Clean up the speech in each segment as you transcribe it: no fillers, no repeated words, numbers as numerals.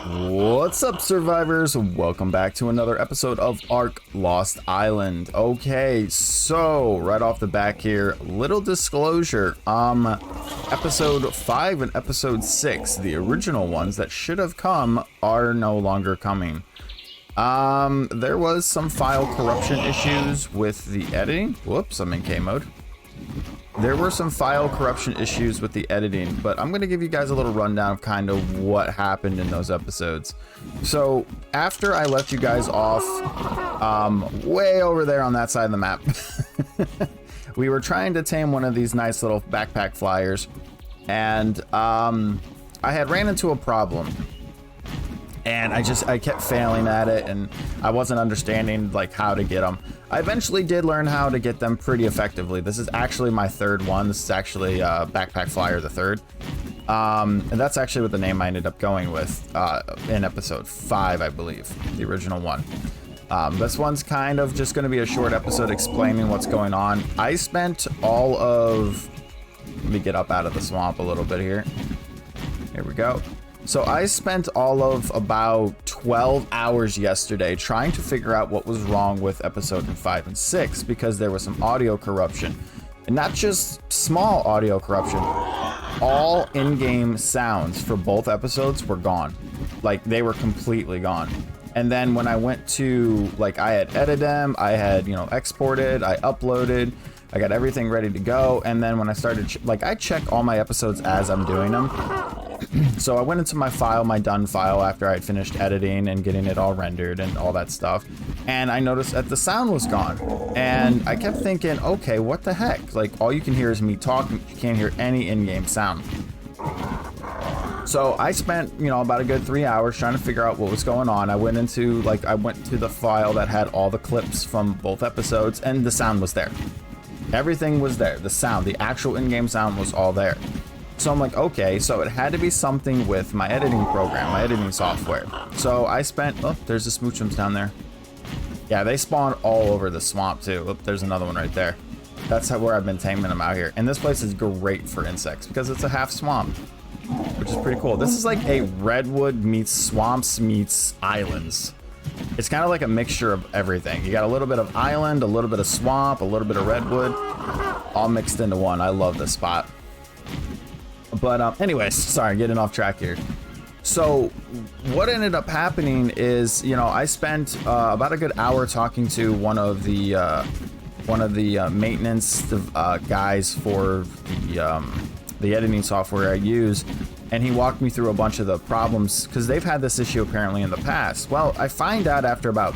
What's up, survivors? Welcome back to another episode of Ark Lost Island. Okay, so right off the back here, little disclosure. Episode 5 and episode 6, the original ones that should have come, are no longer coming. There was some file corruption issues with the editing. Whoops, I'm in K mode. There were some file corruption issues with the editing, but I'm going to give you guys a little rundown of kind of what happened in those episodes. So after I left you guys off way over there on that side of the map, we were trying to tame one of these nice little backpack flyers, and I had ran into a problem. And I kept failing at it, and I wasn't understanding like how to get them. I eventually did learn how to get them pretty effectively. This is actually my third one. This is actually Backpack Flyer the third. And that's actually what the name I ended up going with in episode 5, I believe, the original one. This one's kind of just going to be a short episode explaining what's going on. I spent all of... Let me get up out of the swamp a little bit here. Here we go. So I spent all of about 12 hours yesterday trying to figure out what was wrong with episode 5 and 6, because there was some audio corruption. And not just small audio corruption. All in-game sounds for both episodes were gone. Like, they were completely gone. And then when I went to, like, I had edited them, I had, exported, I uploaded, I got everything ready to go. And then when I started, I check all my episodes as I'm doing them. So I went into my file, my done file, after I had finished editing and getting it all rendered and all that stuff. And I noticed that the sound was gone. And I kept thinking, okay, what the heck? Like, all you can hear is me talking. You can't hear any in-game sound. So I spent, about a good 3 hours trying to figure out what was going on. I went into, the file that had all the clips from both episodes, and the sound was there. Everything was there. The sound, the actual in-game sound was all there. So I'm like, okay, so it had to be something with my editing program, my editing software. So I spent, oh, there's the smoochums down there. Yeah, they spawned all over the swamp too. Oh, there's another one right there. That's where I've been taming them out here. And this place is great for insects because it's a half swamp, which is pretty cool. This is like a redwood meets swamps meets islands. It's kind of like a mixture of everything. You got a little bit of island, a little bit of swamp, a little bit of redwood, all mixed into one. I love this spot. But anyways, sorry, getting off track here. So what ended up happening is, I spent about a good hour talking to one of the maintenance guys for the editing software I use, and he walked me through a bunch of the problems because they've had this issue apparently in the past. Well, I find out after I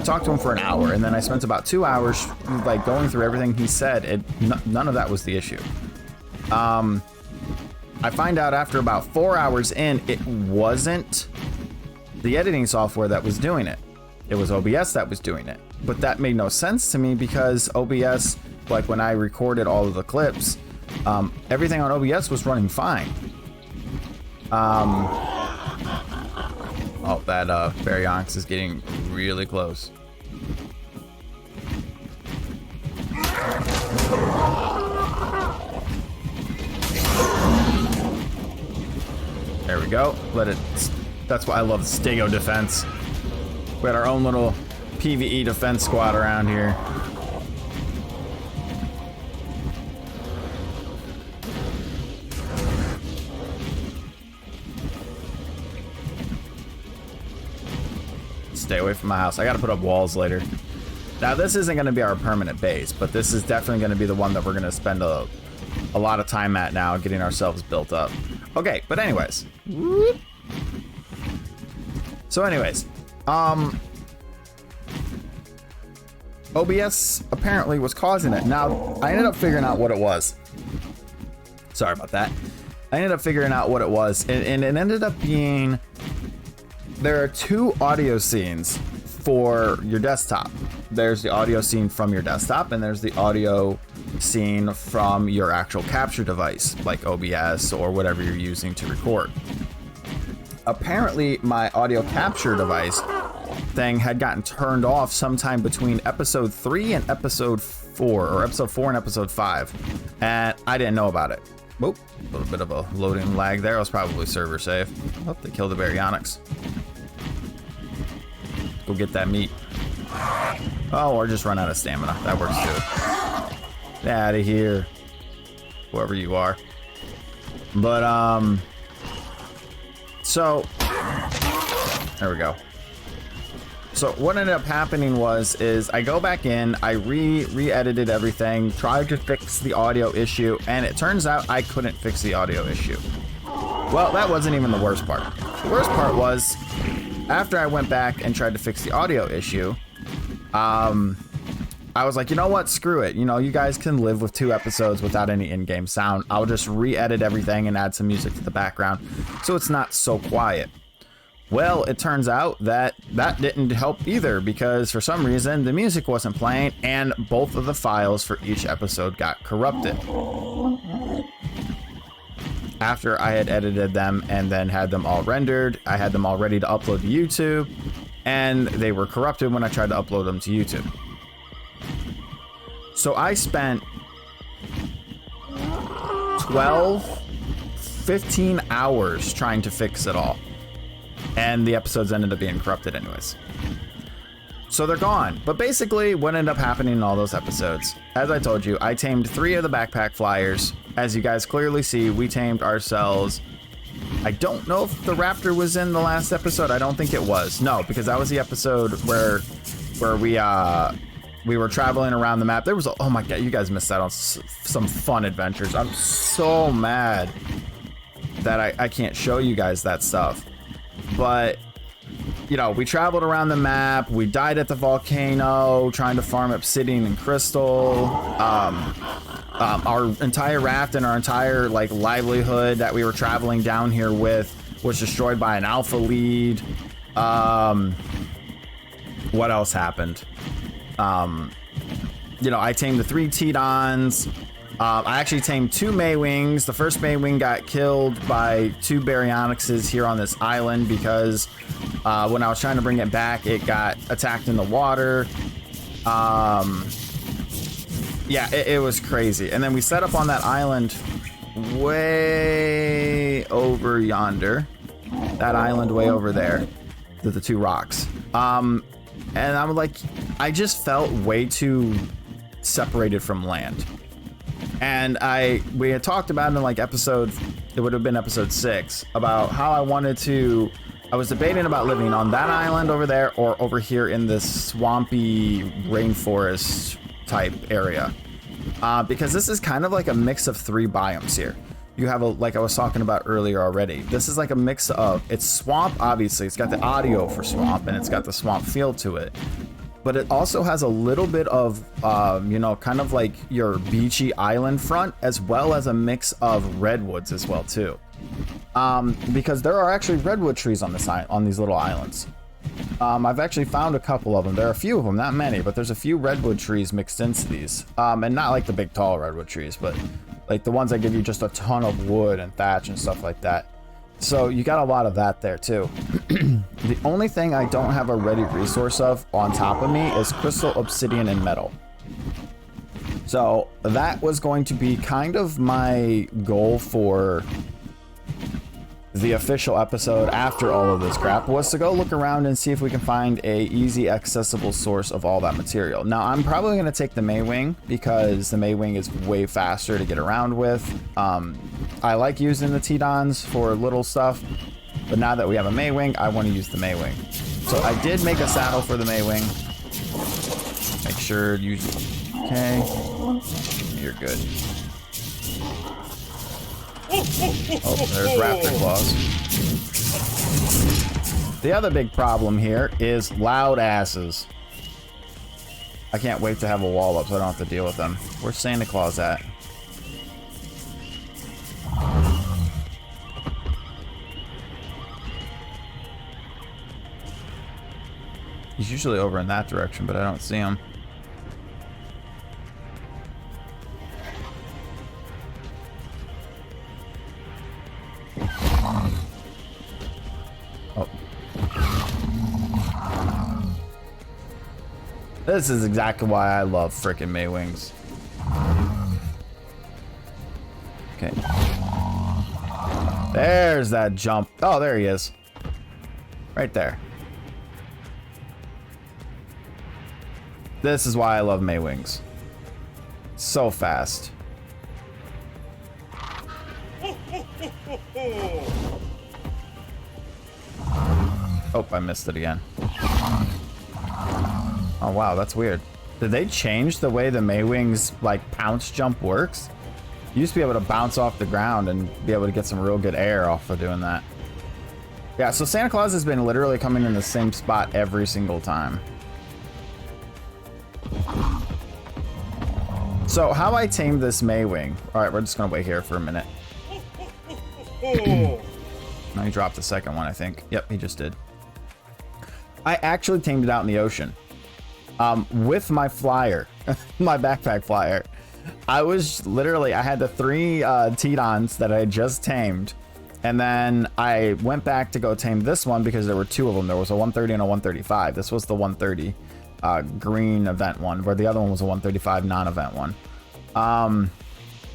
talked to him for an hour, and then I spent about 2 hours going through everything he said. None of that was the issue. I find out after about 4 hours in, it wasn't the editing software that was doing it. It was OBS that was doing it. But that made no sense to me because OBS, when I recorded all of the clips, everything on OBS was running fine. Oh, that Baryonyx is getting really close. There we go. That's why I love Stego defense. We had our own little PvE defense squad around here. Stay away from my house. I gotta put up walls later. Now, this isn't gonna be our permanent base, but this is definitely gonna be the one that we're gonna spend a lot of time at now, getting ourselves built up. Okay, but anyways. So anyways, OBS apparently was causing it. Now, I ended up figuring out what it was. Sorry about that. I ended up figuring out what it was, and it ended up being, there are two audio scenes for your desktop. There's the audio scene from your desktop, and there's the audio scene from your actual capture device, like OBS or whatever you're using to record. Apparently, my audio capture device thing had gotten turned off sometime between episode 3 and episode 4, or episode 4 and episode 5, and I didn't know about it. Whoop, a little bit of a loading lag there. I was probably server safe. Oh, they killed the baryonyx. Go get that meat. Oh, or just run out of stamina. That works too. Get out of here. Whoever you are. But, so, there we go. So what ended up happening is I go back in, I re-edited everything, tried to fix the audio issue, and it turns out I couldn't fix the audio issue. Well, that wasn't even the worst part. The worst part was, after I went back and tried to fix the audio issue, I was like, you know what, screw it. You know, you guys can live with 2 episodes without any in-game sound. I'll just re-edit everything and add some music to the background so it's not so quiet. Well, it turns out that that didn't help either, because for some reason the music wasn't playing and both of the files for each episode got corrupted. After I had edited them and then had them all rendered, I had them all ready to upload to YouTube, and they were corrupted when I tried to upload them to YouTube. So I spent 15 hours trying to fix it all. And the episodes ended up being corrupted anyways. So they're gone. But basically, what ended up happening in all those episodes, as I told you, I tamed 3 of the backpack flyers. As you guys clearly see, we tamed ourselves. I don't know if the raptor was in the last episode. I don't think it was. No, because that was the episode where we were traveling around the map. There was oh my god, you guys missed out on some fun adventures. I'm so mad that I can't show you guys that stuff. But, you know, we traveled around the map. We died at the volcano trying to farm obsidian and crystal. Our entire raft and our entire like livelihood that we were traveling down here with was destroyed by an alpha lead. What else happened? You know, I tamed the 3 Titans. I actually tamed 2 Maywings. The first Maywing got killed by 2 baryonyxes here on this island because when I was trying to bring it back, it got attacked in the water. Yeah, it was crazy. And then we set up on that island way over yonder. That island way over there. The 2 rocks. And I'm like, I just felt way too separated from land. And we had talked about in like episode, it would have been episode 6, about how I was debating about living on that island over there or over here in this swampy rainforest type area. Because this is kind of like a mix of 3 biomes here. You have like I was talking about earlier already. This is like a mix of, it's swamp, obviously. It's got the audio for swamp and it's got the swamp feel to it. But it also has a little bit of, you know, kind of like your beachy island front, as well as a mix of redwoods as well too. Because there are actually redwood trees on these little islands. I've actually found a couple of them. There are a few of them, not many, but there's a few redwood trees mixed into these. And not like the big tall redwood trees, but like the ones that give you just a ton of wood and thatch and stuff like that. So you got a lot of that there too. The only thing I don't have a ready resource of on top of me is crystal, obsidian, and metal. So that was going to be kind of my goal for the official episode after all of this crap, was to go look around and see if we can find a easy accessible source of all that material. Now I'm probably going to take the Maywing because the Maywing is way faster to get around with. I like using the Titans for little stuff, but now that we have a Maywing, I want to use the Maywing. So I did make a saddle for the Maywing. Make sure you, okay, you're good. Oh, there's raptor claws. The other big problem here is loud asses. I can't wait to have a wall up so I don't have to deal with them. Where's Santa Claus at? He's usually over in that direction, but I don't see him. Oh. This is exactly why I love frickin' Maywings. Okay. There's that jump. Oh, there he is. Right there. This is why I love Maywings. So fast. Oh, I missed it again. Oh, wow, that's weird. Did they change the way the Maywings, like, pounce jump works? You used to be able to bounce off the ground and be able to get some real good air off of doing that. Yeah, so Santa Claus has been literally coming in the same spot every single time. So how I tamed this Maywing. Alright, we're just gonna wait here for a minute. Now he dropped the second one, I think. Yep, he just did. I actually tamed it out in the ocean. With my flyer. My backpack flyer. I was literally, I had the 3 Tedons that I had just tamed. And then I went back to go tame this one because there were 2 of them. There was a 130 and a 135. This was the 130 green event one, where the other one was a 135 non-event one.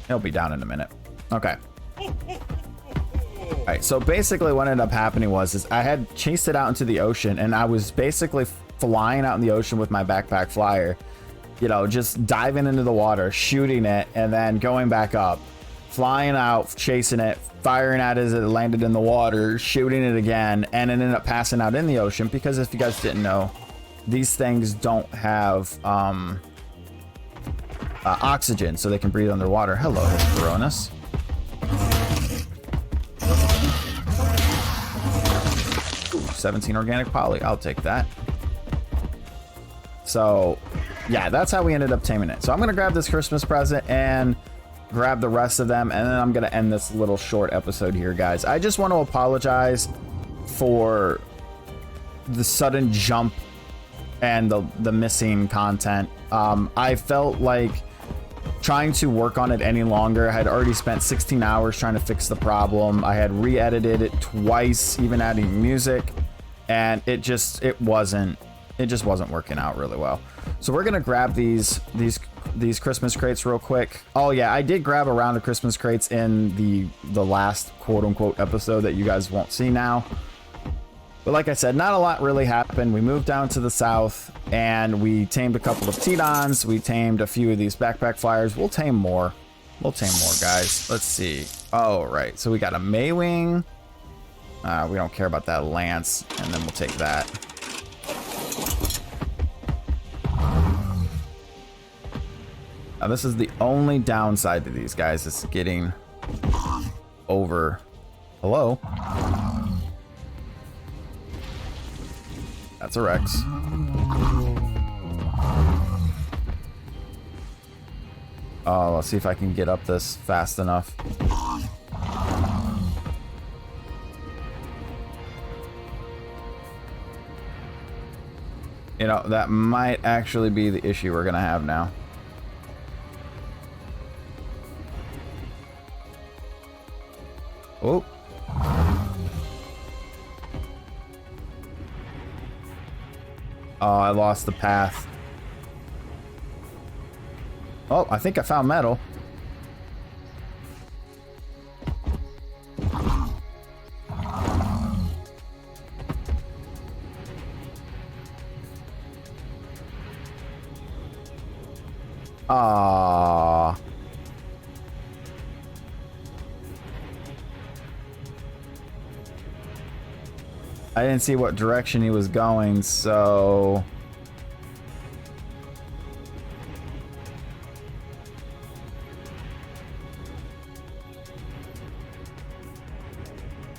It'll be down in a minute. Okay. All right, so basically what ended up happening was I had chased it out into the ocean, and I was basically flying out in the ocean with my backpack flyer, you know, just diving into the water, shooting it, and then going back up, flying out, chasing it, firing at it as it landed in the water, shooting it again, and it ended up passing out in the ocean because, if you guys didn't know, these things don't have oxygen, so they can breathe underwater. Hello, Coronas. 17 organic poly. I'll take that. So, yeah, that's how we ended up taming it. So I'm going to grab this Christmas present and grab the rest of them, and then I'm going to end this little short episode here, guys. I just want to apologize for the sudden jump and the missing content. I felt like trying to work on it any longer. I had already spent 16 hours trying to fix the problem. I had re-edited it twice, even adding music, and it just wasn't working out really well. So we're gonna grab these Christmas crates real quick. Oh yeah, I did grab a round of Christmas crates in the last quote-unquote episode that you guys won't see now. But like I said, not a lot really happened. We moved down to the south and we tamed a couple of Tedons. We tamed a few of these backpack flyers. We'll tame more. We'll tame more, guys. Let's see. Oh, right. So we got a Maywing. We don't care about that Lance. And then we'll take that. Now, this is the only downside to these guys. It's getting over. Hello? That's a Rex. Oh, let's see if I can get up this fast enough. You know, that might actually be the issue we're gonna have now. Oh. Oh, I lost the path. Oh, I think I found metal. Ah. I didn't see what direction he was going, so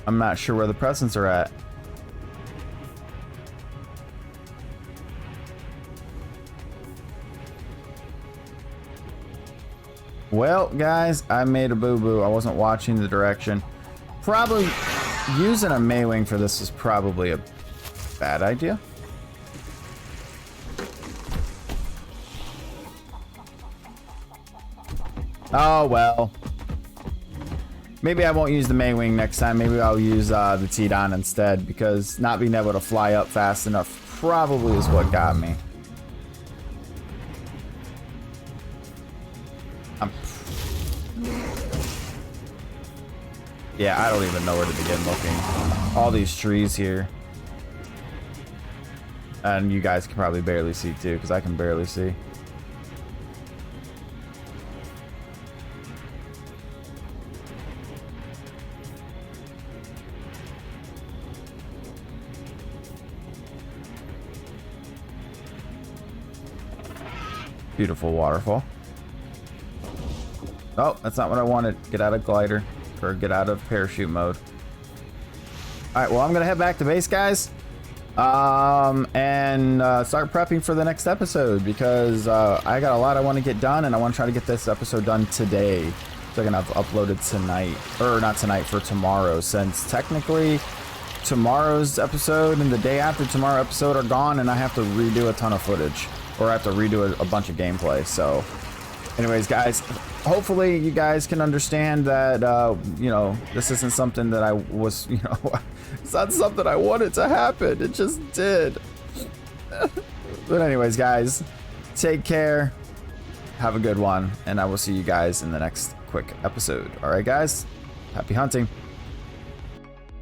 I'm not sure where the presents are at. Well, guys, I made a boo-boo. I wasn't watching the direction. Probably using a Maywing for this is probably a bad idea. Oh, well. Maybe I won't use the Maywing next time. Maybe I'll use the Tedon instead, because not being able to fly up fast enough probably is what got me. Yeah, I don't even know where to begin looking. All these trees here. And you guys can probably barely see too, because I can barely see. Beautiful waterfall. Oh, that's not what I wanted. Get out of glider, or get out of parachute mode. All right, well, I'm gonna head back to base, guys, and start prepping for the next episode, because I got a lot I want to get done, and I want to try to get this episode done today, so I can have uploaded tonight, or not tonight, for tomorrow, since technically tomorrow's episode and the day after tomorrow episode are gone, and I have to redo a ton of footage, or I have to redo a bunch of gameplay. So anyways, guys, hopefully you guys can understand that, you know, this isn't something that I was, you know, it's not something I wanted to happen. It just did. But anyways, guys, take care. Have a good one. And I will see you guys in the next quick episode. All right, guys, happy hunting.